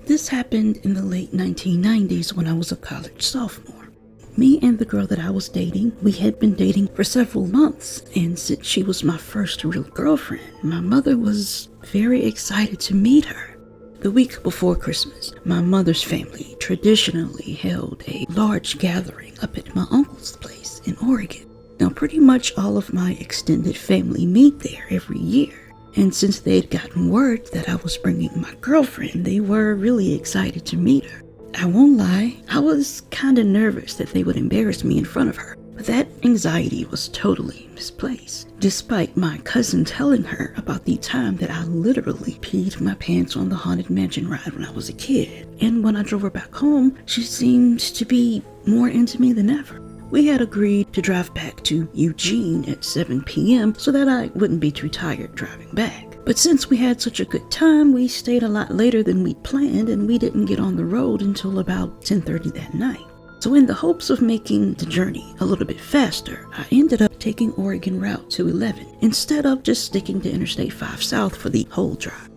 This happened in the late 1990s when I was a college sophomore. Me and the girl that I was dating, we had been dating for several months, and since she was my first real girlfriend, my mother was very excited to meet her. The week before Christmas, my mother's family traditionally held a large gathering up at my uncle's place in Oregon. Now, pretty much all of my extended family meet there every year, and since they had gotten word that I was bringing my girlfriend, they were really excited to meet her. I won't lie, I was kinda nervous that they would embarrass me in front of her, but that anxiety was totally misplaced, despite my cousin telling her about the time that I literally peed my pants on the Haunted Mansion ride when I was a kid. And when I drove her back home, she seemed to be more into me than ever. We had agreed to drive back to Eugene at 7 p.m. so that I wouldn't be too tired driving back. But since we had such a good time, we stayed a lot later than we'd planned, and we didn't get on the road until about 10:30 that night. So in the hopes of making the journey a little bit faster, I ended up taking Oregon Route 211 instead of just sticking to Interstate 5 South for the whole drive.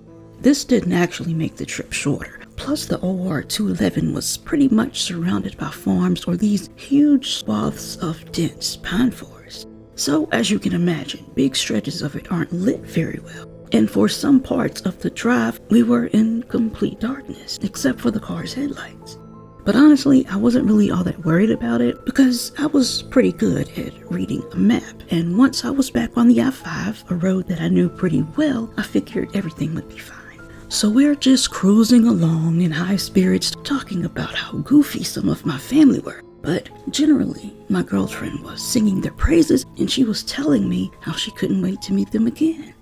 This didn't actually make the trip shorter. Plus, the OR 211 was pretty much surrounded by farms or these huge swaths of dense pine forest. So, as you can imagine, big stretches of it aren't lit very well. And for some parts of the drive, we were in complete darkness, except for the car's headlights. But honestly, I wasn't really all that worried about it because I was pretty good at reading a map. And once I was back on the I-5, a road that I knew pretty well, I figured everything would be fine. So we're just cruising along in high spirits, talking about how goofy some of my family were. But generally, my girlfriend was singing their praises, and she was telling me how she couldn't wait to meet them again.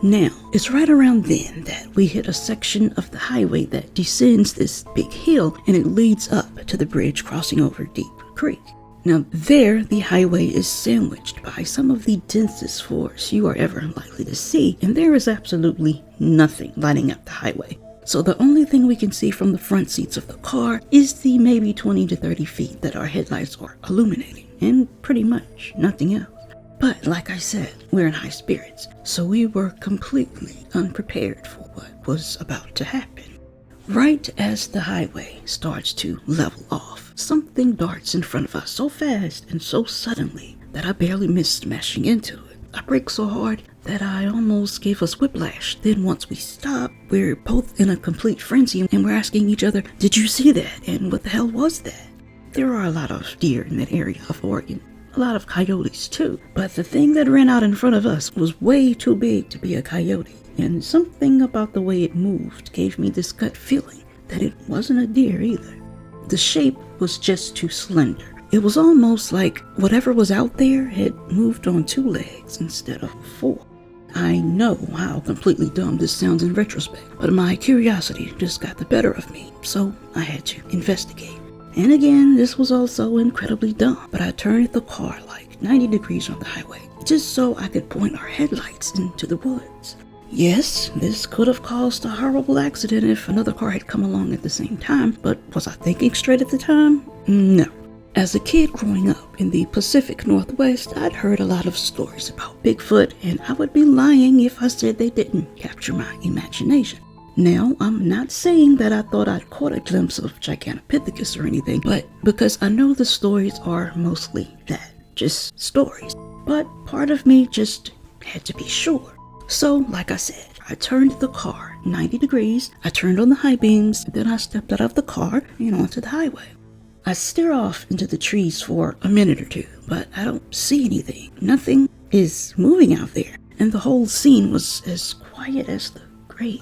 Now, it's right around then that we hit a section of the highway that descends this big hill, and it leads up to the bridge crossing over Deep Creek. Now there, the highway is sandwiched by some of the densest forests you are ever likely to see, and there is absolutely nothing lining up the highway. So the only thing we can see from the front seats of the car is the maybe 20 to 30 feet that our headlights are illuminating, and pretty much nothing else. But like I said, we're in high spirits, so we were completely unprepared for what was about to happen. Right as the highway starts to level off, something darts in front of us so fast and so suddenly that I barely missed smashing into it. I braked so hard that I almost gave us whiplash. Then once we stop, we're both in a complete frenzy and we're asking each other, "Did you see that? And what the hell was that?" There are a lot of deer in that area of Oregon. A lot of coyotes too, but the thing that ran out in front of us was way too big to be a coyote, and something about the way it moved gave me this gut feeling that it wasn't a deer either. The shape was just too slender. It was almost like whatever was out there had moved on 2 legs instead of 4. I know how completely dumb this sounds in retrospect, but my curiosity just got the better of me, so I had to investigate. And again, this was also incredibly dumb, but I turned the car like 90 degrees on the highway, just so I could point our headlights into the woods. Yes, this could have caused a horrible accident if another car had come along at the same time, but was I thinking straight at the time? No. As a kid growing up in the Pacific Northwest, I'd heard a lot of stories about Bigfoot, and I would be lying if I said they didn't capture my imagination. Now, I'm not saying that I thought I'd caught a glimpse of Gigantopithecus or anything, but because I know the stories are mostly that, just stories. But part of me just had to be sure. So, like I said, I turned the car 90 degrees, I turned on the high beams, then I stepped out of the car and onto the highway. I stare off into the trees for a minute or two, but I don't see anything. Nothing is moving out there, and the whole scene was as quiet as the grave.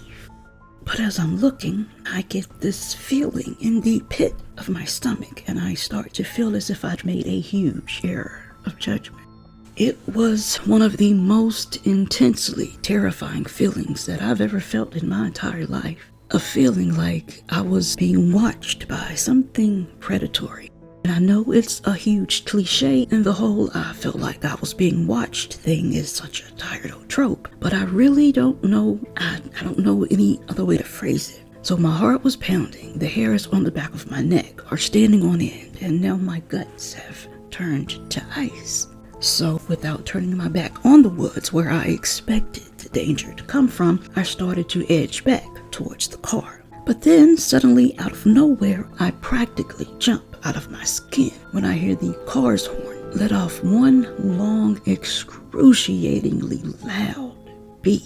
But as I'm looking, I get this feeling in the pit of my stomach, and I start to feel as if I'd made a huge error of judgment. It was one of the most intensely terrifying feelings that I've ever felt in my entire life. A feeling like I was being watched by something predatory. And I know it's a huge cliche, and the whole "I felt like I was being watched" thing is such a tired old trope, but I really don't know, I don't know any other way to phrase it. So my heart was pounding, the hairs on the back of my neck are standing on end, and now my guts have turned to ice. So without turning my back on the woods where I expected the danger to come from, I started to edge back towards the car. But then, suddenly, out of nowhere, I practically jump out of my skin when I hear the car's horn let off one long, excruciatingly loud beep.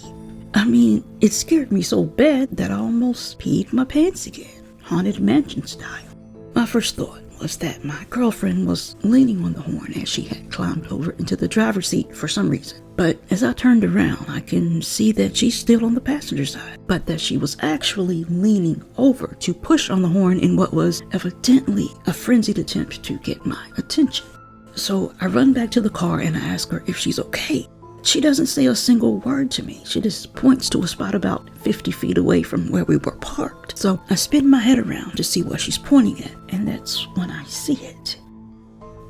I mean, it scared me so bad that I almost peed my pants again, Haunted Mansion style. My first thought was that my girlfriend was leaning on the horn as she had climbed over into the driver's seat for some reason. But as I turned around, I can see that she's still on the passenger side, but that she was actually leaning over to push on the horn in what was evidently a frenzied attempt to get my attention. So I run back to the car and I ask her if she's okay. She doesn't say a single word to me. She just points to a spot about 50 feet away from where we were parked. So I spin my head around to see what she's pointing at, and that's when I see it.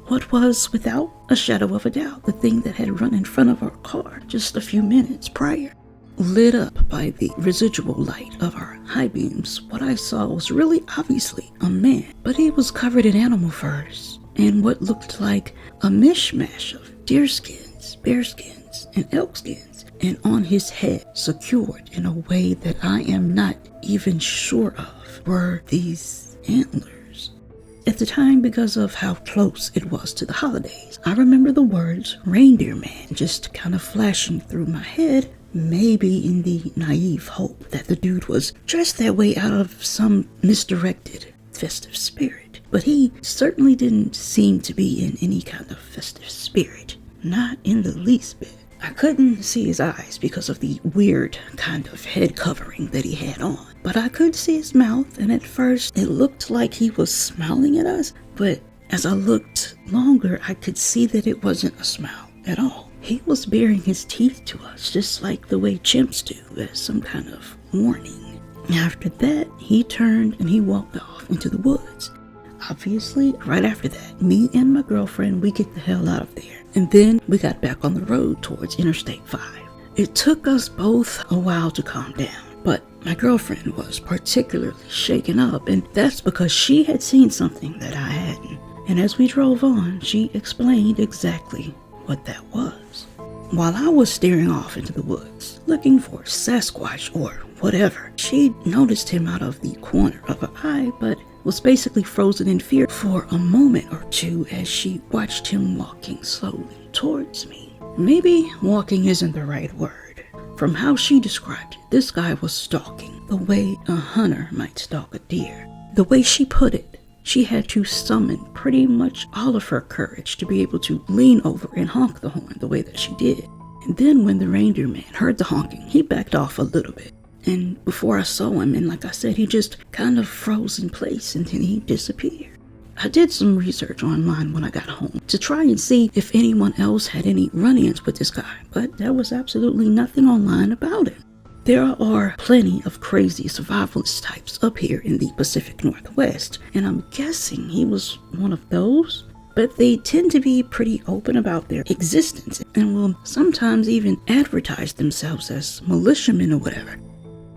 What was, without a shadow of a doubt, the thing that had run in front of our car just a few minutes prior. Lit up by the residual light of our high beams, what I saw was really obviously a man, but he was covered in animal furs and what looked like a mishmash of deerskins, bearskins, and elk skins, and on his head, secured in a way that I am not even sure of, were these antlers. At the time, because of how close it was to the holidays, I remember the words Reindeer Man just kind of flashing through my head, maybe in the naive hope that the dude was dressed that way out of some misdirected festive spirit. But he certainly didn't seem to be in any kind of festive spirit, not in the least bit. I couldn't see his eyes because of the weird kind of head covering that he had on, but I could see his mouth, and at first it looked like he was smiling at us, but as I looked longer, I could see that it wasn't a smile at all. He was baring his teeth to us, just like the way chimps do, as some kind of warning. After that, he turned and he walked off into the woods. Obviously, right after that, me and my girlfriend, we get the hell out of there. And then we got back on the road towards Interstate 5. It took us both a while to calm down, but my girlfriend was particularly shaken up, and that's because she had seen something that I hadn't. And as we drove on, she explained exactly what that was. While I was staring off into the woods, looking for Sasquatch or whatever, she noticed him out of the corner of her eye, but was basically frozen in fear for a moment or two as she watched him walking slowly towards me. Maybe walking isn't the right word. From how she described it, this guy was stalking, the way a hunter might stalk a deer. The way she put it, she had to summon pretty much all of her courage to be able to lean over and honk the horn the way that she did. And then when the reindeer man heard the honking, he backed off a little bit. And before I saw him, and like I said, he just kind of froze in place and then he disappeared. I did some research online when I got home to try and see if anyone else had any run-ins with this guy, but there was absolutely nothing online about him. There are plenty of crazy survivalist types up here in the Pacific Northwest, and I'm guessing he was one of those. But they tend to be pretty open about their existence and will sometimes even advertise themselves as militiamen or whatever.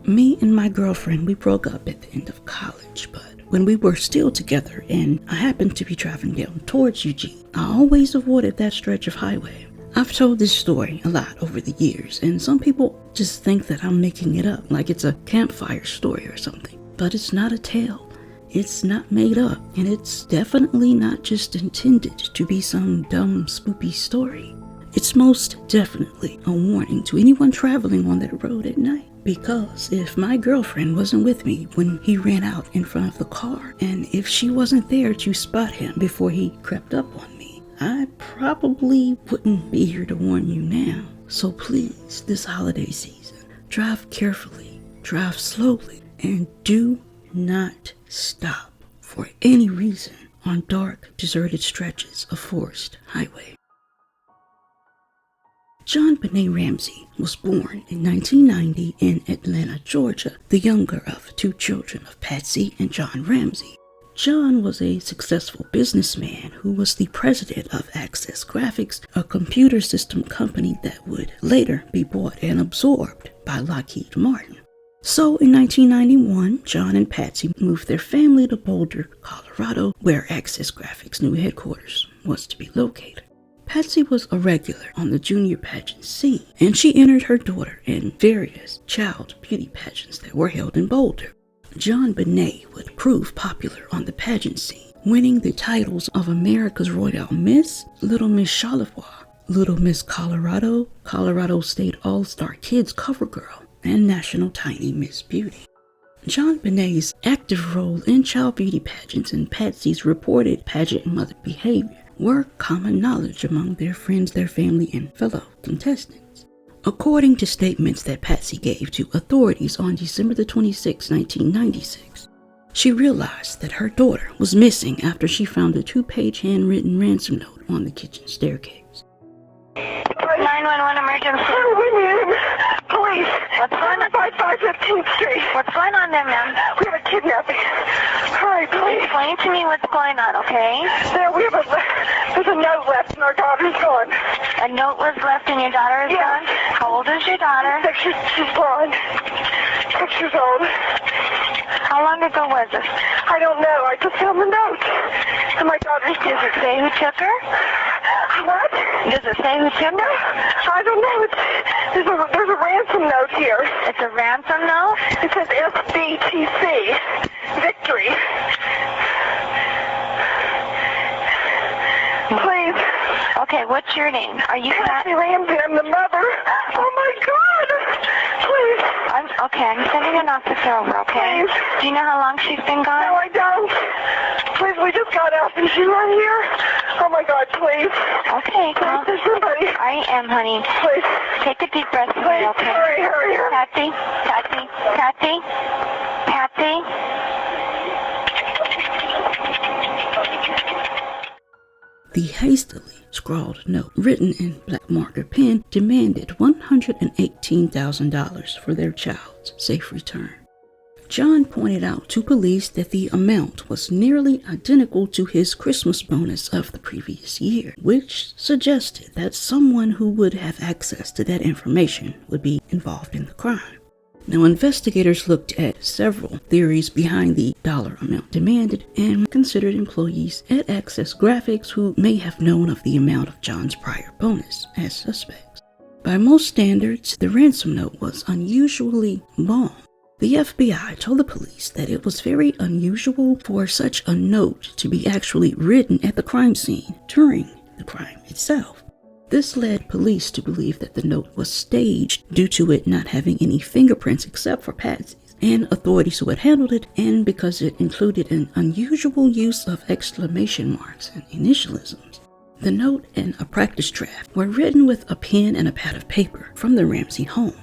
Me and my girlfriend, we broke up at the end of college, but when we were still together and I happened to be driving down towards Eugene, I always avoided that stretch of highway. I've told this story a lot over the years, and some people just think that I'm making it up, like it's a campfire story or something. But it's not a tale. It's not made up, and it's definitely not just intended to be some dumb, spoopy story. It's most definitely a warning to anyone traveling on that road at night. Because if my girlfriend wasn't with me when he ran out in front of the car, and if she wasn't there to spot him before he crept up on me, I probably wouldn't be here to warn you now. So please, this holiday season, drive carefully, drive slowly, and do not stop for any reason on dark, deserted stretches of forest highway. JonBenét Ramsey was born in 1990 in Atlanta, Georgia, the younger of two children of Patsy and John Ramsey. John was a successful businessman who was the president of Access Graphics, a computer system company that would later be bought and absorbed by Lockheed Martin. So in 1991, John and Patsy moved their family to Boulder, Colorado, where Access Graphics' new headquarters was to be located. Patsy was a regular on the junior pageant scene, and she entered her daughter in various child beauty pageants that were held in Boulder. JonBenét would prove popular on the pageant scene, winning the titles of America's Royal Miss, Little Miss Charlevoix, Little Miss Colorado, Colorado State All-Star Kids Cover Girl, and National Tiny Miss Beauty. JonBenét's active role in child beauty pageants and Patsy's reported pageant mother behavior were common knowledge among their friends, their family, and fellow contestants. According to statements that Patsy gave to authorities on December 26, 1996, she realized that her daughter was missing after she found a 2-page handwritten ransom note on the kitchen staircase. 911 emergency. Police. What's going on? 15th Street. What's going on there, ma'am? We have a kidnapping. Hurry, please. Explain to me what's going on, okay? There's a note left and our daughter's gone. A note was left and your daughter is gone? How old is your daughter? She's blonde. 6 years old. How long ago was this? I don't know. I just found the note. And my daughter's Does it say who took her? What? Does it say who took her? I don't know. There's a ransom note here. It's a ransom note? It says SBTC. Victory. Please. Okay, what's your name? Are you Patsy Ramsey. I'm the mother. Oh my God. Please. I'm sending an officer over, okay? Please. Do you know how long she's been gone? No, I don't. Please, we just got out. Is she right here? Oh my God, please. Okay, well, There's somebody. I am, honey. Please. Take a deep breath, Please, okay? hurry. Patsy. The hastily scrawled note, written in black marker pen, demanded $118,000 for their child's safe return. John pointed out to police that the amount was nearly identical to his Christmas bonus of the previous year, which suggested that someone who would have access to that information would be involved in the crime. Now, investigators looked at several theories behind the dollar amount demanded and considered employees at Access Graphics who may have known of the amount of John's prior bonus as suspects. By most standards, the ransom note was unusually long. The FBI told the police that it was very unusual for such a note to be actually written at the crime scene during the crime itself. This led police to believe that the note was staged due to it not having any fingerprints except for Patsy's and authorities who had handled it, and because it included an unusual use of exclamation marks and initialisms. The note and a practice draft were written with a pen and a pad of paper from the Ramsey home.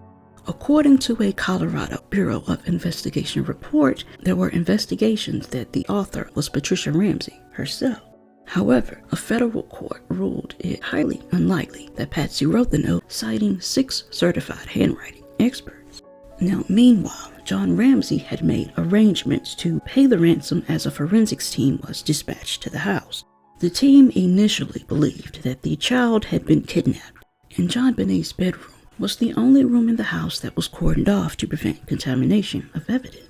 According to a Colorado Bureau of Investigation report, there were investigations that the author was Patricia Ramsey herself. However, a federal court ruled it highly unlikely that Patsy wrote the note, citing 6 certified handwriting experts. Now, meanwhile, John Ramsey had made arrangements to pay the ransom as a forensics team was dispatched to the house. The team initially believed that the child had been kidnapped, and JonBenét's bedroom was the only room in the house that was cordoned off to prevent contamination of evidence.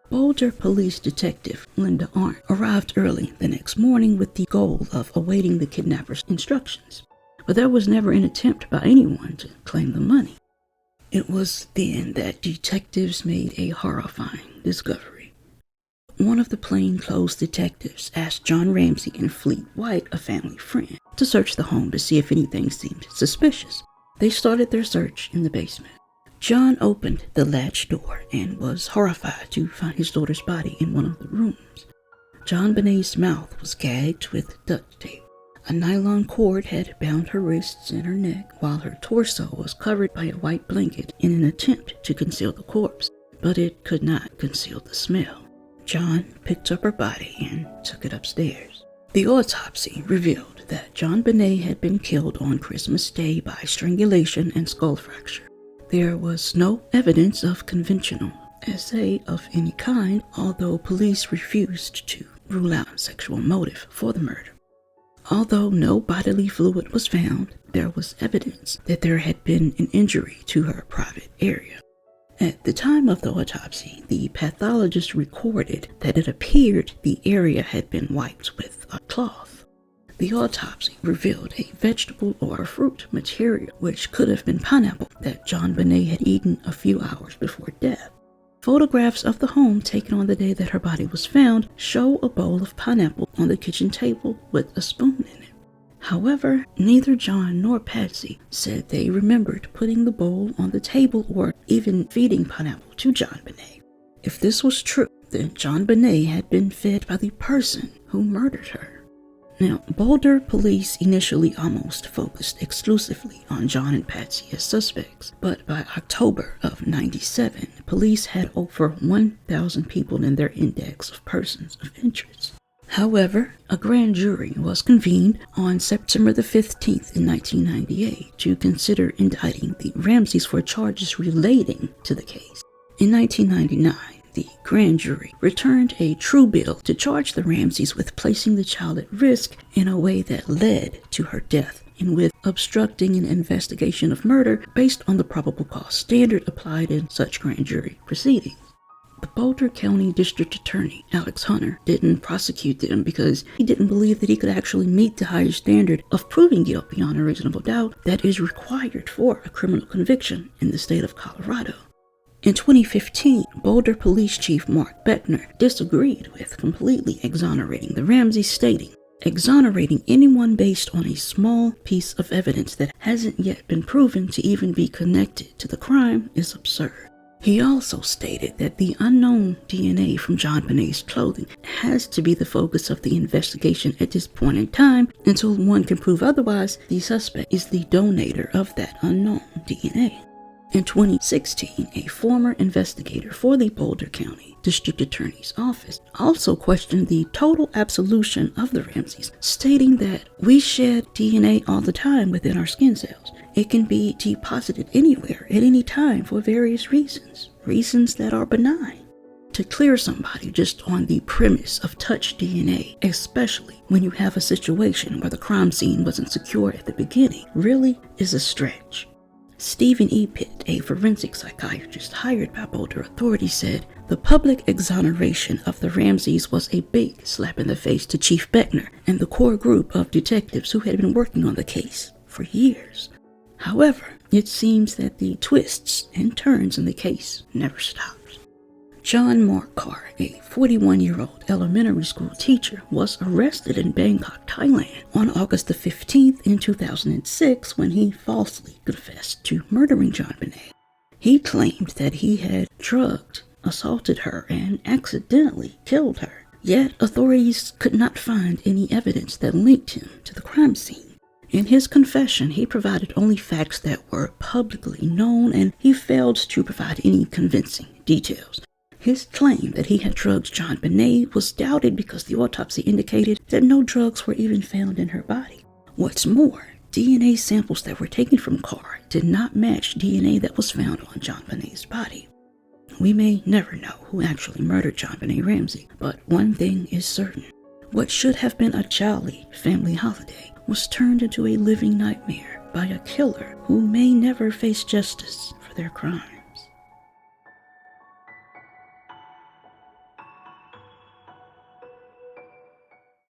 Boulder Police Detective Linda Arndt arrived early the next morning with the goal of awaiting the kidnapper's instructions, but there was never an attempt by anyone to claim the money. It was then that detectives made a horrifying discovery. One of the plainclothes detectives asked John Ramsey and Fleet White, a family friend, to search the home to see if anything seemed suspicious. They started their search in the basement. John opened the latch door and was horrified to find his daughter's body in one of the rooms. JonBenét's mouth was gagged with duct tape. A nylon cord had bound her wrists and her neck, while her torso was covered by a white blanket in an attempt to conceal the corpse, but it could not conceal the smell. John picked up her body and took it upstairs. The autopsy revealed that JonBenét had been killed on Christmas Day by strangulation and skull fracture. There was no evidence of conventional SA of any kind, although police refused to rule out sexual motive for the murder. Although no bodily fluid was found, there was evidence that there had been an injury to her private area. At the time of the autopsy, the pathologist recorded that it appeared the area had been wiped with a cloth. The autopsy revealed a vegetable or fruit material, which could have been pineapple, that JonBenét had eaten a few hours before death. Photographs of the home taken on the day that her body was found show a bowl of pineapple on the kitchen table with a spoon in it. However, neither John nor Patsy said they remembered putting the bowl on the table or even feeding pineapple to JonBenét. If this was true, then JonBenét had been fed by the person who murdered her. Now, Boulder police initially almost focused exclusively on John and Patsy as suspects, but by October of '97, police had over 1,000 people in their index of persons of interest. However, a grand jury was convened on September the 15th in 1998 to consider indicting the Ramseys for charges relating to the case. In 1999, the grand jury returned a true bill to charge the Ramseys with placing the child at risk in a way that led to her death and with obstructing an investigation of murder based on the probable cause standard applied in such grand jury proceedings. The Boulder County District Attorney, Alex Hunter, didn't prosecute them because he didn't believe that he could actually meet the higher standard of proving guilt beyond a reasonable doubt that is required for a criminal conviction in the state of Colorado. In 2015, Boulder Police Chief Mark Beckner disagreed with completely exonerating the Ramseys, stating, "Exonerating anyone based on a small piece of evidence that hasn't yet been proven to even be connected to the crime is absurd." He also stated that the unknown DNA from JonBenét's clothing has to be the focus of the investigation at this point in time until one can prove otherwise. The suspect is the donator of that unknown DNA. In 2016, a former investigator for the Boulder County District Attorney's Office also questioned the total absolution of the Ramseys, stating that we shed DNA all the time within our skin cells. It can be deposited anywhere at any time for various reasons that are benign. To clear somebody just on the premise of touch DNA, especially when you have a situation where the crime scene wasn't secure at the beginning, really is a stretch. Stephen E. Pitt, a forensic psychiatrist hired by Boulder authorities, said the public exoneration of the Ramseys was a big slap in the face to Chief Beckner and the core group of detectives who had been working on the case for years. However, it seems that the twists and turns in the case never stopped. John Mark Carr, a 41-year-old elementary school teacher, was arrested in Bangkok, Thailand on August the 15th in 2006 when he falsely confessed to murdering JonBenét. He claimed that he had drugged, assaulted her, and accidentally killed her. Yet authorities could not find any evidence that linked him to the crime scene. In his confession, he provided only facts that were publicly known, and he failed to provide any convincing details. His claim that he had drugged JonBenét was doubted because the autopsy indicated that no drugs were even found in her body. What's more, DNA samples that were taken from Carr did not match DNA that was found on JonBenét's body. We may never know who actually murdered JonBenét Ramsey, but one thing is certain. What should have been a jolly family holiday was turned into a living nightmare by a killer who may never face justice for their crime.